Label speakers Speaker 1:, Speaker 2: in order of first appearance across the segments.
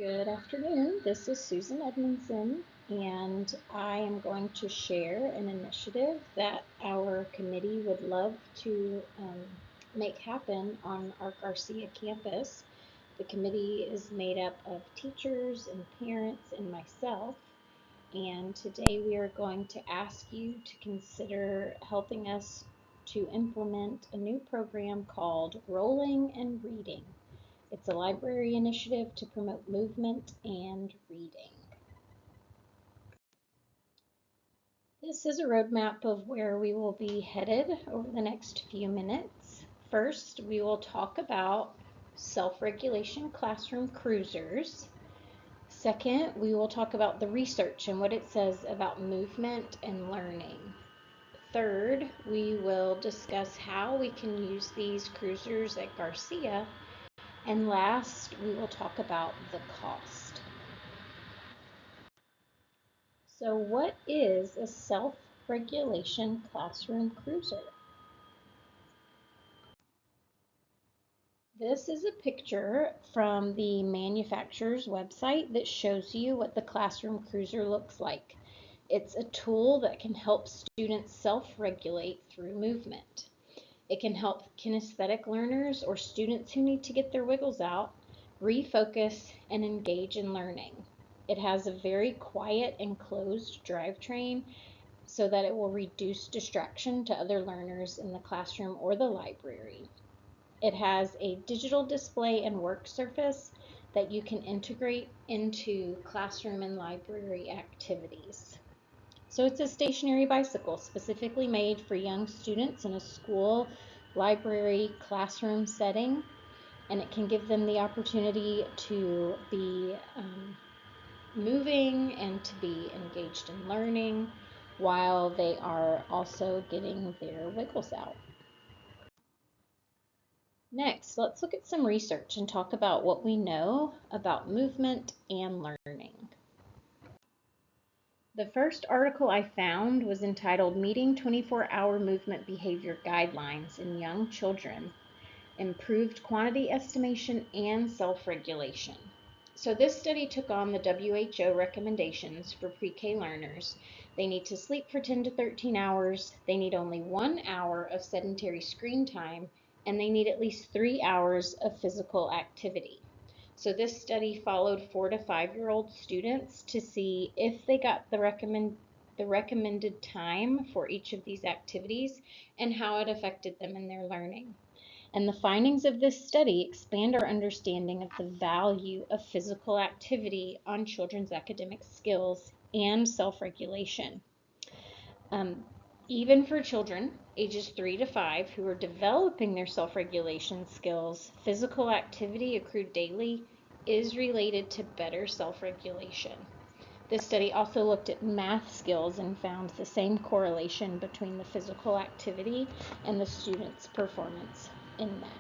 Speaker 1: Good afternoon. This is Susan Edminson, and I am going to share an initiative that our committee would love to make happen on our Garcia campus. The committee is made up of teachers and parents and myself, and today we are going to ask you to consider helping us to implement a new program called Rolling and Reading. It's a library initiative to promote movement and reading. This is a roadmap of where we will be headed over the next few minutes. First, we will talk about self-regulation classroom cruisers. Second, we will talk about the research and what it says about movement and learning. Third, we will discuss how we can use these cruisers at Garcia. And last, we will talk about the cost. So what is a self-regulation classroom cruiser? This is a picture from the manufacturer's website that shows you what the classroom cruiser looks like. It's a tool that can help students self-regulate through movement. It can help kinesthetic learners or students who need to get their wiggles out refocus and engage in learning. It has a very quiet and closed drivetrain so that it will reduce distraction to other learners in the classroom or the library. It has a digital display and work surface that you can integrate into classroom and library activities. So it's a stationary bicycle specifically made for young students in a school, library, classroom setting, and it can give them the opportunity to be moving and to be engaged in learning while they are also getting their wiggles out. Next, let's look at some research and talk about what we know about movement and learning. The first article I found was entitled Meeting 24-Hour Movement Behavior Guidelines in Young Children, Improved Quantity Estimation and Self-Regulation. So this study took on the WHO recommendations for pre-K learners. They need to sleep for 10 to 13 hours, they need only 1 hour of sedentary screen time, and they need at least 3 hours of physical activity. So this study followed 4 to 5-year-old students to see if they got the recommended time for each of these activities and how it affected them in their learning. And the findings of this study expand our understanding of the value of physical activity on children's academic skills and self-regulation. Even for children ages 3 to 5 who are developing their self-regulation skills, physical activity accrued daily is related to better self-regulation. This study also looked at math skills and found the same correlation between the physical activity and the student's performance in math.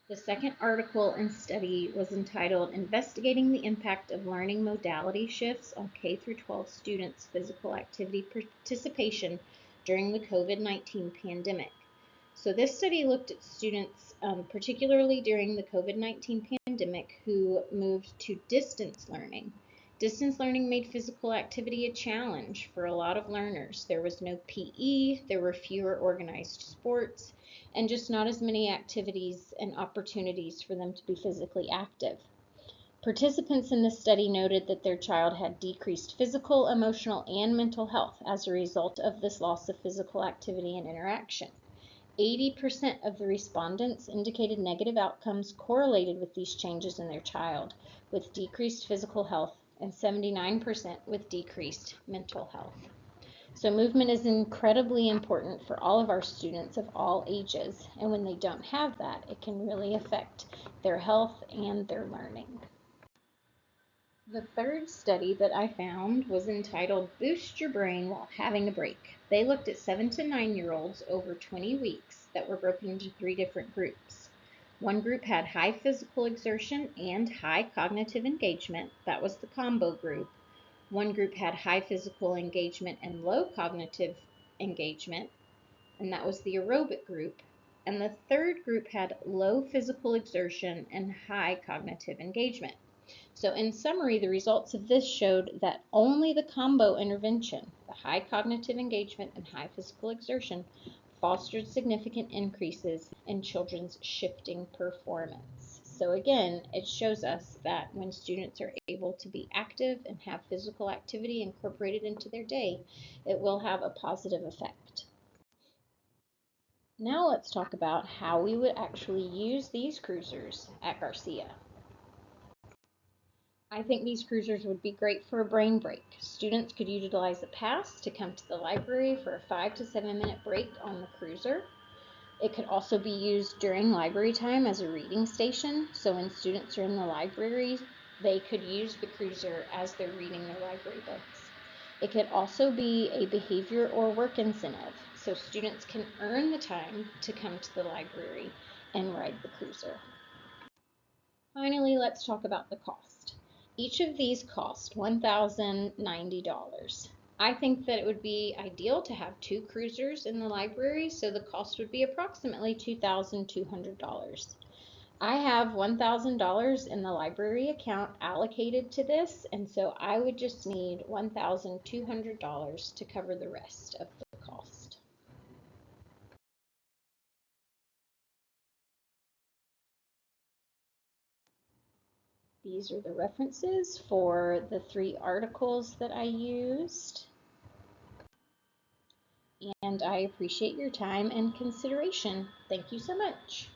Speaker 1: The second article and study was entitled Investigating the Impact of Learning Modality Shifts on K-12 Students' Physical Activity Participation During the COVID-19 Pandemic. So this study looked at students, particularly during the COVID-19 pandemic, who moved to distance learning. Distance learning made physical activity a challenge for a lot of learners. There was no PE, there were fewer organized sports, and just not as many activities and opportunities for them to be physically active. Participants in this study noted that their child had decreased physical, emotional, and mental health as a result of this loss of physical activity and interaction. 80% of the respondents indicated negative outcomes correlated with these changes in their child, with decreased physical health, and 79% with decreased mental health. So movement is incredibly important for all of our students of all ages, and when they don't have that, it can really affect their health and their learning. The third study that I found was entitled Boost Your Brain While Having a Break. They looked at 7 to 9-year-olds over 20 weeks that were broken into 3 different groups. One group had high physical exertion and high cognitive engagement. That was the combo group. One group had high physical engagement and low cognitive engagement, and that was the aerobic group. and the third group had low physical exertion and high cognitive engagement. So in summary, the results of this showed that only the combo intervention, the high cognitive engagement and high physical exertion, fostered significant increases in children's shifting performance. So again, it shows us that when students are able to be active and have physical activity incorporated into their day, it will have a positive effect. Now let's talk about how we would actually use these cruisers at Garcia. I think these cruisers would be great for a brain break. Students could utilize a pass to come to the library for a 5 to 7 minute break on the cruiser. It could also be used during library time as a reading station, so when students are in the library, they could use the cruiser as they're reading their library books. It could also be a behavior or work incentive, so students can earn the time to come to the library and ride the cruiser. Finally, let's talk about the cost. Each of these cost $1,090. I think that it would be ideal to have 2 cruisers in the library, so the cost would be approximately $2,200. I have $1,000 in the library account allocated to this, and so I would just need $1,200 to cover the rest of the cost. These are the references for the 3 articles that I used. And I appreciate your time and consideration. Thank you so much.